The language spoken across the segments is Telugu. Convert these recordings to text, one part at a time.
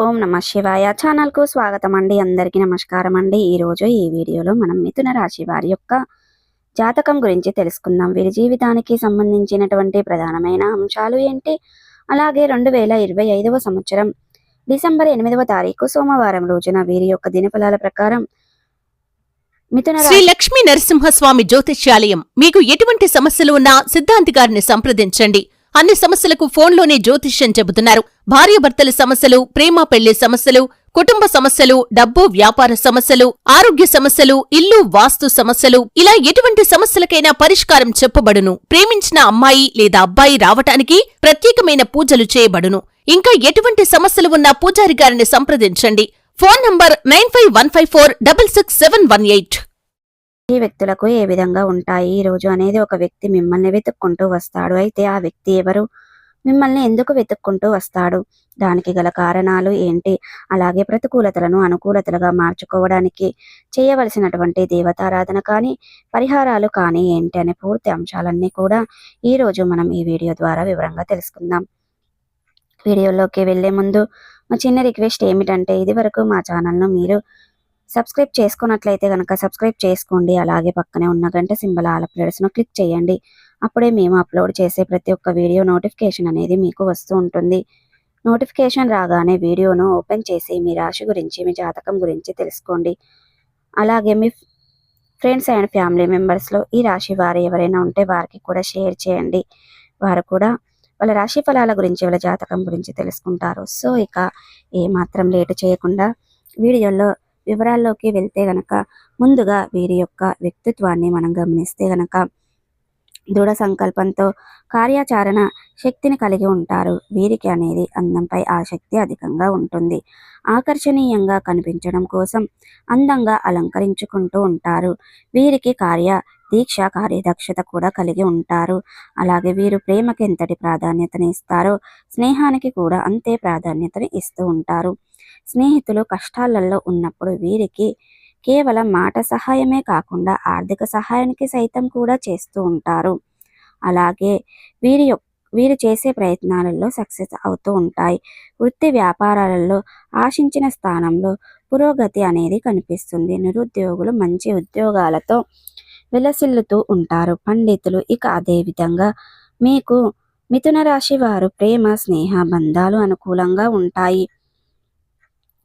ఓం నమ శివాయ ఛానల్కు స్వాగతం అండి. అందరికీ నమస్కారం అండి. ఈరోజు ఈ వీడియోలో మనం మిథున రాశి వారి యొక్క జాతకం గురించి తెలుసుకుందాం. వీరి జీవితానికి సంబంధించినటువంటి ప్రధానమైన అంశాలు ఏంటి, అలాగే 2025వ సంవత్సరం డిసెంబర్ 8వ తారీఖు సోమవారం రోజున వీరి యొక్క దినఫలాల ప్రకారం శ్రీ లక్ష్మీ నరసింహస్వామి జ్యోతిష్యాలయం. మీకు ఎటువంటి సమస్యలు ఉన్నా సిద్ధాంతి గారిని సంప్రదించండి. అన్ని సమస్యలకు ఫోన్లోనే జ్యోతిష్యం చెబుతున్నారు. భార్యాభర్తల సమస్యలు, ప్రేమ పెళ్లి సమస్యలు, కుటుంబ సమస్యలు, డబ్బు వ్యాపార సమస్యలు, ఆరోగ్య సమస్యలు, ఇల్లు వాస్తు సమస్యలు, ఇలా ఎటువంటి సమస్యలకైనా పరిష్కారం చెప్పబడును. ప్రేమించిన అమ్మాయి లేదా అబ్బాయి రావటానికి ప్రత్యేకమైన పూజలు చేయబడును. ఇంకా ఎటువంటి సమస్యలు ఉన్నా పూజారి గారిని సంప్రదించండి. Phone number 9515466718. ఈ వ్యక్తులకు ఏ విధంగా ఉంటాయి ఈ రోజు అనేది, ఒక వ్యక్తి మిమ్మల్ని వెతుక్కుంటూ వస్తాడు. అయితే ఆ వ్యక్తి ఎవరు, మిమ్మల్ని ఎందుకు వెతుక్కుంటూ వస్తాడు, దానికి గల కారణాలు ఏంటి, అలాగే ప్రతికూలతలను అనుకూలతలుగా మార్చుకోవడానికి చేయవలసినటువంటి దేవతారాధన కానీ పరిహారాలు కానీ ఏంటి అనే పూర్తి అంశాలన్నీ కూడా ఈరోజు మనం ఈ వీడియో ద్వారా వివరంగా తెలుసుకుందాం. వీడియోలోకి వెళ్లే ముందు మా చిన్న రిక్వెస్ట్ ఏమిటంటే, ఇది వరకు మా ఛానల్ను మీరు సబ్స్క్రైబ్ చేసుకున్నట్లయితే కనుక సబ్స్క్రైబ్ చేసుకోండి. అలాగే పక్కనే ఉన్న గంట సింబల్ ఆల్ అప్డేట్స్ను క్లిక్ చేయండి. అప్పుడే మేము అప్లోడ్ చేసే ప్రతి ఒక్క వీడియో నోటిఫికేషన్ అనేది మీకు వస్తూ ఉంటుంది. నోటిఫికేషన్ రాగానే వీడియోను ఓపెన్ చేసి మీ రాశి గురించి, మీ జాతకం గురించి తెలుసుకోండి. అలాగే మీ ఫ్రెండ్స్ అండ్ ఫ్యామిలీ మెంబర్స్లో ఈ రాశి వారు ఎవరైనా ఉంటే వారికి కూడా షేర్ చేయండి. వారు కూడా వాళ్ళ రాశి ఫలాల గురించి, వాళ్ళ జాతకం గురించి తెలుసుకుంటారు. సో ఇక ఏమాత్రం లేటు చేయకుండా వీడియోలో వివరాల్లోకి వెళ్తే గనక, ముందుగా వీరి యొక్క వ్యక్తిత్వాన్ని మనం గమనిస్తే గనక దృఢ సంకల్పంతో కార్యాచరణ శక్తిని కలిగి ఉంటారు. వీరికి అనేది అందంపై ఆసక్తి అధికంగా ఉంటుంది. ఆకర్షణీయంగా కనిపించడం కోసం అందంగా అలంకరించుకుంటూ ఉంటారు. వీరికి దీక్ష కార్యదక్షత కూడా కలిగి ఉంటారు. అలాగే వీరు ప్రేమకి ఎంతటి ప్రాధాన్యతని ఇస్తారో స్నేహానికి కూడా అంతే ప్రాధాన్యతని ఇస్తూ ఉంటారు. స్నేహితులు కష్టాలలో ఉన్నప్పుడు వీరికి కేవలం మాట సహాయమే కాకుండా ఆర్థిక సహాయానికి సైతం కూడా చేస్తూ ఉంటారు. అలాగే వీరు చేసే ప్రయత్నాలలో సక్సెస్ అవుతూ ఉంటాయి. వృత్తి వ్యాపారాలలో ఆశించిన స్థానంలో పురోగతి అనేది కనిపిస్తుంది. నిరుద్యోగులు మంచి ఉద్యోగాలతో విలసిల్లుతూ ఉంటారు. పండితులు ఇక అదే విధంగా మీకు మిథున రాశి వారు ప్రేమ స్నేహ బంధాలు అనుకూలంగా ఉంటాయి.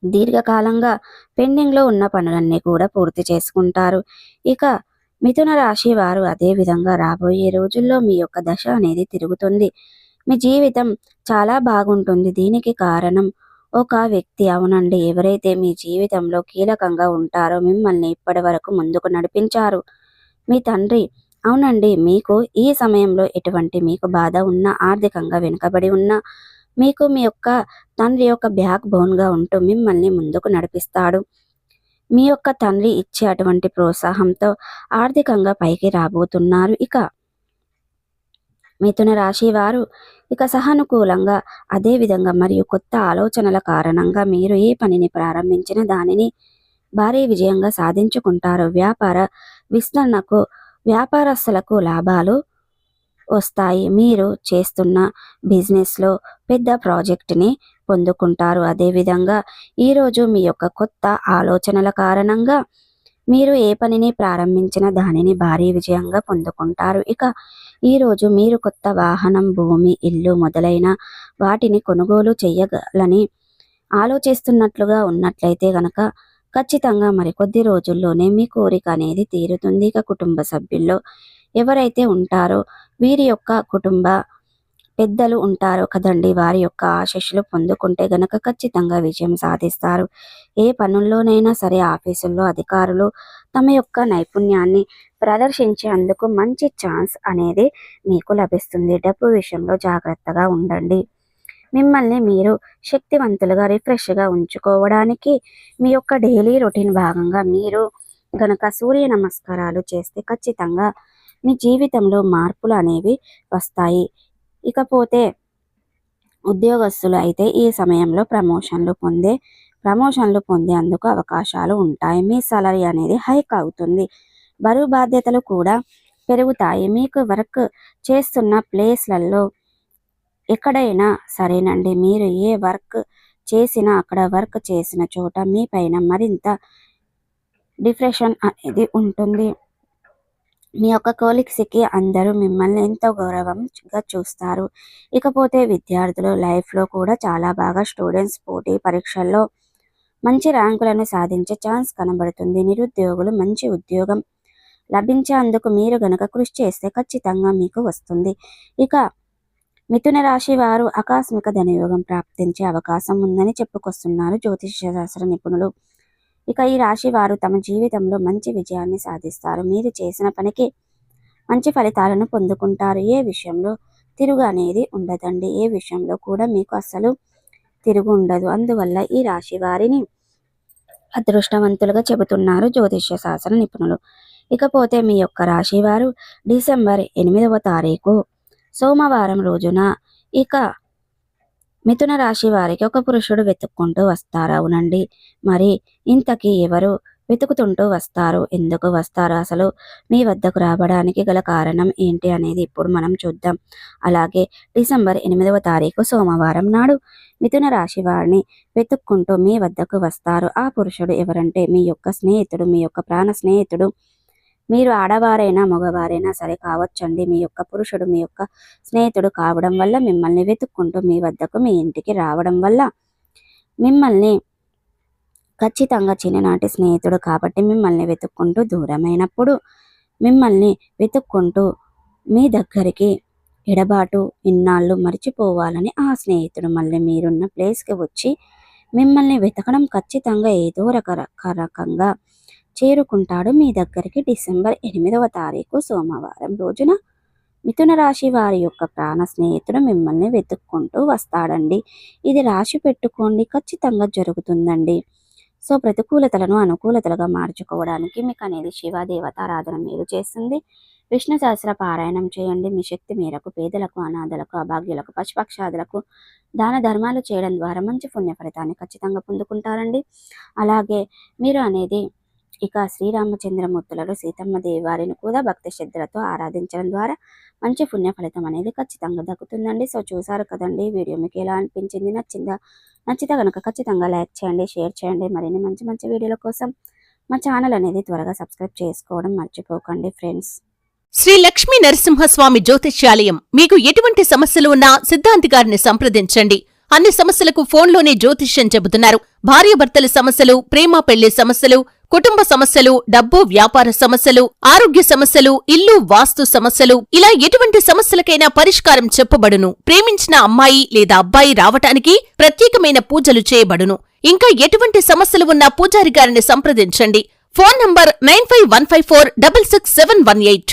దీర్ఘకాలంగా పెండింగ్లో ఉన్న పనులన్నీ కూడా పూర్తి చేసుకుంటారు. ఇక మిథున రాశి వారు అదే విధంగా రాబోయే రోజుల్లో మీ యొక్క దశ అనేది తిరుగుతుంది. మీ జీవితం చాలా బాగుంటుంది. దీనికి కారణం ఒక వ్యక్తి. అవునండి, ఎవరైతే మీ జీవితంలో కీలకంగా ఉంటారో, మిమ్మల్ని ఇప్పటి వరకు ముందుకు నడిపించారు, మీ తండ్రి. అవునండి, మీకు ఈ సమయంలో ఎటువంటి మీకు బాధ ఉన్నా, ఆర్థికంగా వెనుకబడి ఉన్నా, మీకు మీ యొక్క తండ్రి యొక్క బ్యాక్ బోన్గా ఉంటూ మిమ్మల్ని ముందుకు నడిపిస్తాడు. మీ యొక్క తండ్రి ఇచ్చే అటువంటి ప్రోత్సాహంతో ఆర్థికంగా పైకి రాబోతున్నారు. ఇక మిథున రాశి వారు ఇక సహానుకూలంగా అదేవిధంగా మరియు కొత్త ఆలోచనల కారణంగా మీరు ఏ పనిని ప్రారంభించిన దానిని భారీ విజయంగా సాధించుకుంటారు. వ్యాపార విస్తరణకు, వ్యాపారస్తులకు లాభాలు వస్తాయి. మీరు చేస్తున్న బిజినెస్లో పెద్ద ప్రాజెక్టుని పొందుకుంటారు. అదేవిధంగా ఈరోజు మీ యొక్క కొత్త ఆలోచనల కారణంగా మీరు ఏ పనిని ప్రారంభించిన దానిని భారీ విజయంగా పొందుకుంటారు. ఇక ఈరోజు మీరు కొత్త వాహనం, భూమి, ఇల్లు మొదలైన వాటిని కొనుగోలు చేయగలని ఆలోచిస్తున్నట్లుగా ఉన్నట్లయితే గనక ఖచ్చితంగా మరికొద్ది రోజుల్లోనే మీ కోరిక అనేది తీరుతుంది. ఇక కుటుంబ సభ్యుల్లో ఎవరైతే ఉంటారో వీరి యొక్క కుటుంబ పెద్దలు ఉంటారో కదండి, వారి యొక్క ఆశీస్సులు పొందుకుంటే గనక ఖచ్చితంగా విజయం సాధిస్తారు. ఏ పనుల్లోనైనా సరే ఆఫీసుల్లో అధికారులు తమ యొక్క నైపుణ్యాన్ని ప్రదర్శించేందుకు మంచి ఛాన్స్ అనేది మీకు లభిస్తుంది. డబ్బు విషయంలో జాగ్రత్తగా ఉండండి. మిమ్మల్ని మీరు శక్తివంతులుగా, రిఫ్రెష్గా ఉంచుకోవడానికి మీ యొక్క డైలీ రొటీన్ భాగంగా మీరు గనక సూర్య నమస్కారాలు చేస్తే ఖచ్చితంగా మీ జీవితంలో మార్పులు అనేవి వస్తాయి. ఇకపోతే ఉద్యోగస్తులు అయితే ఈ సమయంలో ప్రమోషన్లు పొందేందుకు అవకాశాలు ఉంటాయి. మీ సాలరీ అనేది హైక్ అవుతుంది. బరువు బాధ్యతలు కూడా పెరుగుతాయి. మీకు వర్క్ చేస్తున్న ప్లేస్లలో ఎక్కడైనా సరేనండి, మీరు ఏ వర్క్ అక్కడ వర్క్ చేసిన చోట మీ పైన మరింత డిప్రెషన్ అనేది ఉంటుంది. మీ యొక్క కొలీగ్స్కి అందరూ మిమ్మల్ని ఎంతో గౌరవంగా చూస్తారు. ఇకపోతే విద్యార్థులు లైఫ్లో కూడా చాలా బాగా స్టూడెంట్స్ పోటీ పరీక్షల్లో మంచి ర్యాంకులను సాధించే ఛాన్స్ కనబడుతుంది. నిరుద్యోగులు మంచి ఉద్యోగం లభించేందుకు మీరు గనక కృషి చేస్తే ఖచ్చితంగా మీకు వస్తుంది. ఇక మిథున రాశి వారు ఆకస్మిక ధనయోగం ప్రాప్తించే అవకాశం ఉందని చెప్పుకొస్తున్నారు జ్యోతిష్య శాస్త్ర నిపుణులు. ఇక ఈ రాశి వారు తమ జీవితంలో మంచి విజయాన్ని సాధిస్తారు. మీరు చేసిన పనికి మంచి ఫలితాలను పొందుకుంటారు. ఏ విషయంలో తిరుగు అనేది ఉండదండి. ఏ విషయంలో కూడా మీకు అస్సలు తిరుగు ఉండదు. అందువల్ల ఈ రాశి వారిని అదృష్టవంతులుగా చెబుతున్నారు జ్యోతిష్య శాస్త్ర నిపుణులు. ఇకపోతే మీ యొక్క రాశి వారు డిసెంబర్ 8వ తారీఖు సోమవారం రోజున ఇక మిథున రాశి వారికి ఒక పురుషుడు వెతుక్కుంటూ వస్తారు. అవునండి, మరి ఇంతకీ ఎవరు వెతుకుతుంటూ వస్తారు? ఎందుకు వస్తారు? అసలు మీ వద్దకు రావడానికి గల కారణం ఏంటి అనేది ఇప్పుడు మనం చూద్దాం. అలాగే డిసెంబర్ 8వ తారీఖు సోమవారం నాడు మిథున రాశి వారిని వెతుక్కుంటూ మీ వద్దకు వస్తారు. ఆ పురుషుడు ఎవరంటే మీ యొక్క స్నేహితుడు, మీ యొక్క ప్రాణ స్నేహితుడు. మీరు ఆడవారైనా మగవారైనా సరే కావచ్చండి. మీ యొక్క పురుషుడు మీ యొక్క స్నేహితుడు కావడం వల్ల మిమ్మల్ని వెతుక్కుంటూ మీ వద్దకు మీ ఇంటికి రావడం వల్ల మిమ్మల్ని ఖచ్చితంగా చిన్ననాటి స్నేహితుడు కాబట్టి మిమ్మల్ని వెతుక్కుంటూ దూరమైనప్పుడు మిమ్మల్ని వెతుక్కుంటూ మీ దగ్గరికి ఎడబాటు ఇన్నాళ్ళు మర్చిపోవాలని ఆ స్నేహితుడు మళ్ళీ మీరున్న ప్లేస్కి వచ్చి మిమ్మల్ని వెతకడం ఖచ్చితంగా ఏదో రకంగా చేరుకుంటాడు మీ దగ్గరికి. డిసెంబర్ 8వ తారీఖు సోమవారం రోజున మిథున రాశి వారి యొక్క ప్రాణ స్నేహితుడు మిమ్మల్ని వెతుక్కుంటూ వస్తాడండి. ఇది రాశి పెట్టుకోండి, ఖచ్చితంగా జరుగుతుందండి. సో ప్రతికూలతలను అనుకూలతలుగా మార్చుకోవడానికి మీకు అనేది శివదేవత ఆరాధన మేలు చేస్తుంది. విష్ణు సహస్ర పారాయణం చేయండి. మీ శక్తి మేరకు పేదలకు, అనాథలకు, అభాగ్యులకు, పశుపక్షాదులకు దాన ధర్మాలు చేయడం ద్వారా మంచి పుణ్య ఫలితాన్ని ఖచ్చితంగా పొందుకుంటారండి. అలాగే మీరు అనేది ఇక శ్రీరామచంద్రమూర్తులలో సీతమ్మ దేవారిని కూడా భక్తి శ్రద్ధలతో ఆరాధించడం ద్వారా మంచి పుణ్య ఫలితం అనేది ఖచ్చితంగా దక్కుతుందండి. సో చూసారు కదండి, వీడియో మీకు ఎలా అనిపించింది? నచ్చితే కనుక ఖచ్చితంగా లైక్ చేయండి, షేర్ చేయండి. మరిన్ని మంచి మంచి వీడియోల కోసం మా ఛానల్ అనేది త్వరగా సబ్స్క్రైబ్ చేసుకోవడం మర్చిపోకండి ఫ్రెండ్స్. శ్రీ లక్ష్మీ నరసింహస్వామి జ్యోతిష్యాలయం. మీకు ఎటువంటి సమస్యలు ఉన్నా సిద్ధాంతి గారిని సంప్రదించండి. అన్ని సమస్యలకు ఫోన్లోనే జ్యోతిష్యం చెబుతున్నారు. భార్యాభర్తల సమస్యలు, ప్రేమ పెళ్లి సమస్యలు, కుటుంబ సమస్యలు, డబ్బు వ్యాపార సమస్యలు, ఆరోగ్య సమస్యలు, ఇల్లు వాస్తు సమస్యలు, ఇలా ఎటువంటి సమస్యలకైనా పరిష్కారం చెప్పబడును. ప్రేమించిన అమ్మాయి లేదా అబ్బాయి రావటానికి ప్రత్యేకమైన పూజలు చేయబడును. ఇంకా ఎటువంటి సమస్యలు ఉన్నా పూజారి గారిని సంప్రదించండి. Phone number 9515466718.